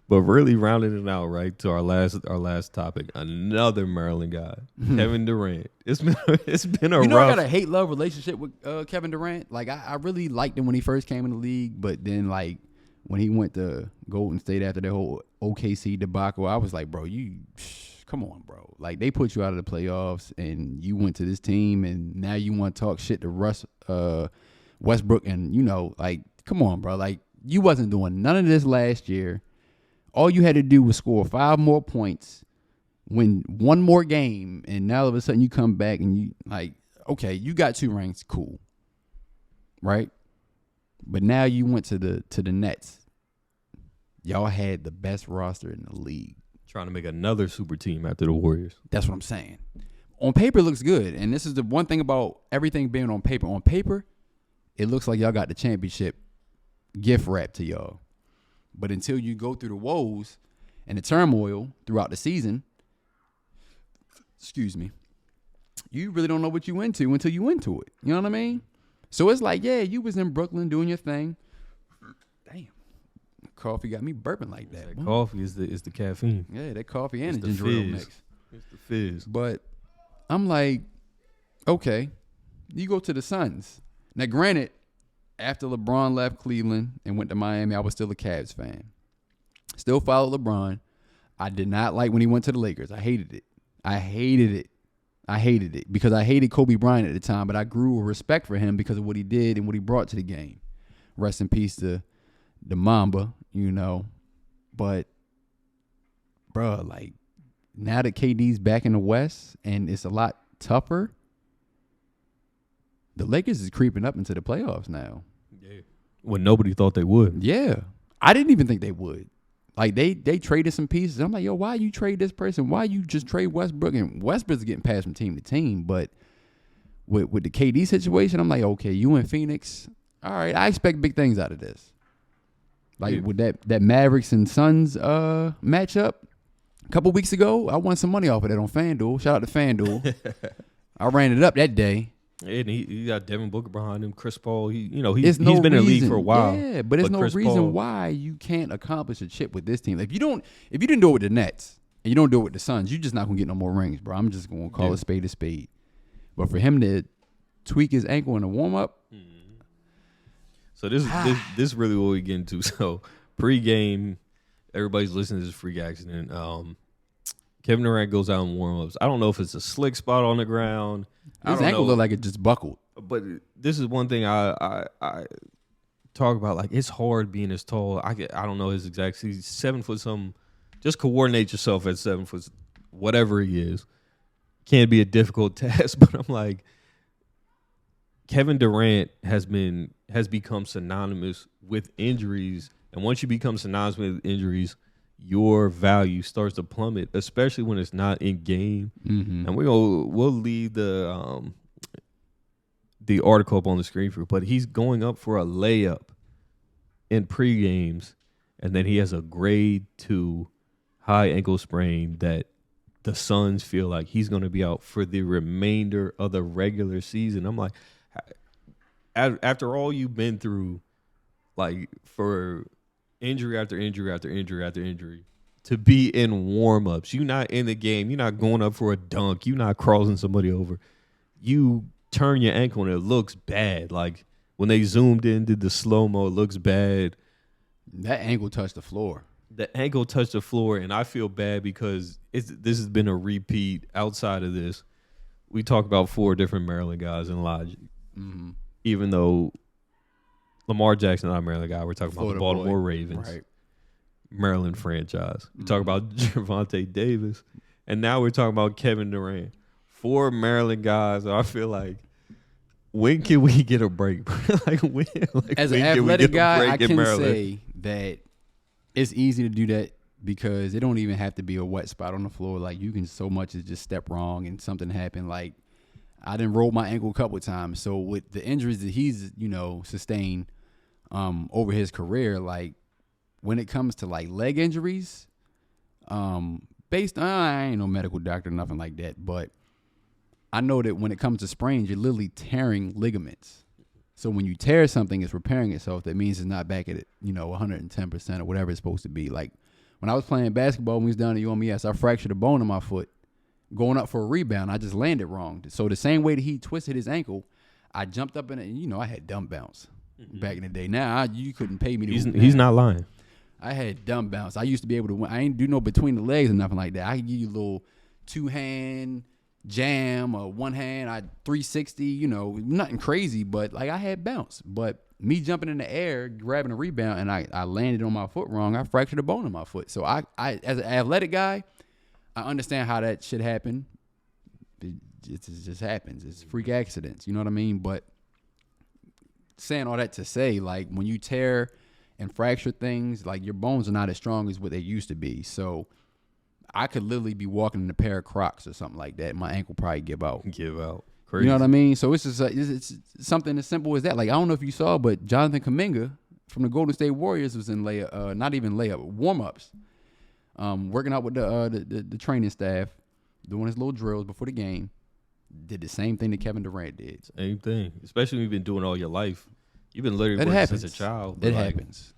But really rounding it out, right, to our last topic, another Maryland guy, Kevin Durant. It's been a rough. I got a hate-love relationship with Kevin Durant. Like, I really liked him when he first came in the league, but then, like, when he went to Golden State after the whole OKC debacle, I was like, bro, come on, bro. Like, they put you out of the playoffs, and you went to this team, and now you want to talk shit to Westbrook, and, like, come on, bro. Like, you wasn't doing none of this last year. All you had to do was score 5 more points, win 1 more game, and now all of a sudden you come back and you, like, okay, you got 2 rings, cool, right? But now you went to the Nets. Y'all had the best roster in the league. Trying to make another super team after the Warriors. That's what I'm saying. On paper, it looks good. And this is the one thing about everything being on paper. On paper, it looks like y'all got the championship gift wrapped to y'all. But until you go through the woes and the turmoil throughout the season, you really don't know what you into until you into it. You know what I mean? So it's like, yeah, you was in Brooklyn doing your thing. Damn. Coffee got me burping like that. Coffee is the caffeine. Yeah, that coffee and it's the ginger ale mix. It's the fizz. But I'm like, okay, you go to the Suns. Now, granted, after LeBron left Cleveland and went to Miami, I was still a Cavs fan. Still followed LeBron. I did not like when he went to the Lakers. I hated it because I hated Kobe Bryant at the time, but I grew a respect for him because of what he did and what he brought to the game. Rest in peace to the Mamba, But, bruh, like, now that KD's back in the West and it's a lot tougher, the Lakers is creeping up into the playoffs now. Yeah. When nobody thought they would. Yeah. I didn't even think they would. Like, they traded some pieces. I'm like, yo, why you trade this person? Why you just trade Westbrook? And Westbrook's getting passed from team to team. But with the KD situation, I'm like, okay, you in Phoenix. All right, I expect big things out of this. Like, with that Mavericks and Suns matchup a couple weeks ago, I won some money off of that on FanDuel. Shout out to FanDuel. I ran it up that day. And he got Devin Booker behind him, Chris Paul. He's been in the league for a while. Yeah, but there's no reason why you can't accomplish a chip with this team. If you didn't do it with the Nets and you don't do it with the Suns, you're just not gonna get no more rings, bro. I'm just gonna call a spade a spade. But for him to tweak his ankle in a warm up. So this is really what we get into. So pregame, everybody's listening to this freak accident. Kevin Durant goes out in warm-ups. I don't know if it's a slick spot on the ground. His ankle looked like it just buckled. But this is one thing I talk about. Like, it's hard being as tall. I don't know his exact. He's 7 foot something. Just coordinate yourself at 7 foot, whatever he is. Can be a difficult task. But I'm like, Kevin Durant has become synonymous with injuries, and once you become synonymous with injuries, your value starts to plummet, especially when it's not in game. Mm-hmm. And we'll leave the article up on the screen for you, but he's going up for a layup in pre-games, and then he has a grade 2 high ankle sprain that the Suns feel like he's going to be out for the remainder of the regular season. I'm like, after all you've been through, like, for injury after injury after injury after injury, to be in warm-ups, you're not in the game, you're not going up for a dunk, you're not crossing somebody over, you turn your ankle and it looks bad. Like, when they zoomed in, did the slow-mo, it looks bad. That ankle touched the floor. The ankle touched the floor, and I feel bad because this has been a repeat outside of this. We talk about 4 different Maryland guys in Logic. Mm-hmm. Even though Lamar Jackson not a Maryland guy, we're talking about the Baltimore Ravens, right? Maryland franchise. We talk about Gervonta Davis, and now we're talking about Kevin Durant. 4 Maryland guys. I feel like, when can we get a break? As an athletic guy, I can say that it's easy to do that because it don't even have to be a wet spot on the floor. Like, you can so much as just step wrong and something happen. Like, I done rolled my ankle a couple of times. So with the injuries that he's, sustained over his career, like, when it comes to, like, leg injuries, based on, I ain't no medical doctor, nothing like that, but I know that when it comes to sprains, you're literally tearing ligaments. So when you tear something, it's repairing itself. That means it's not back at it, 110% or whatever it's supposed to be. Like, when I was playing basketball when we was down at UMES, I fractured a bone in my foot. Going up for a rebound, I just landed wrong. So the same way that he twisted his ankle, I jumped up in it, and you know, I had dumb bounce back in the day. Now you couldn't pay me to. He's not lying. I had dumb bounce. I used to be able to win. I ain't do no between the legs or nothing like that. I could give you a little 2-hand jam or 1-hand, 360, you know, nothing crazy, but like I had bounce. But me jumping in the air, grabbing a rebound, and I landed on my foot wrong, I fractured a bone in my foot. So I as an athletic guy, I understand how that shit happen. It just happens. It's freak accidents. You know what I mean? But saying all that to say, like, when you tear and fracture things, like, your bones are not as strong as what they used to be. So I could literally be walking in a pair of Crocs or something like that. My ankle probably give out. Crazy. You know what I mean? So it's just it's something as simple as that. Like, I don't know if you saw, but Jonathan Kuminga from the Golden State Warriors was in not even layup, warm-ups. Working out with the training staff, doing his little drills before the game. Did the same thing that Kevin Durant did. Same thing. Especially when you've been doing all your life. You've been literally working since a child. It happens.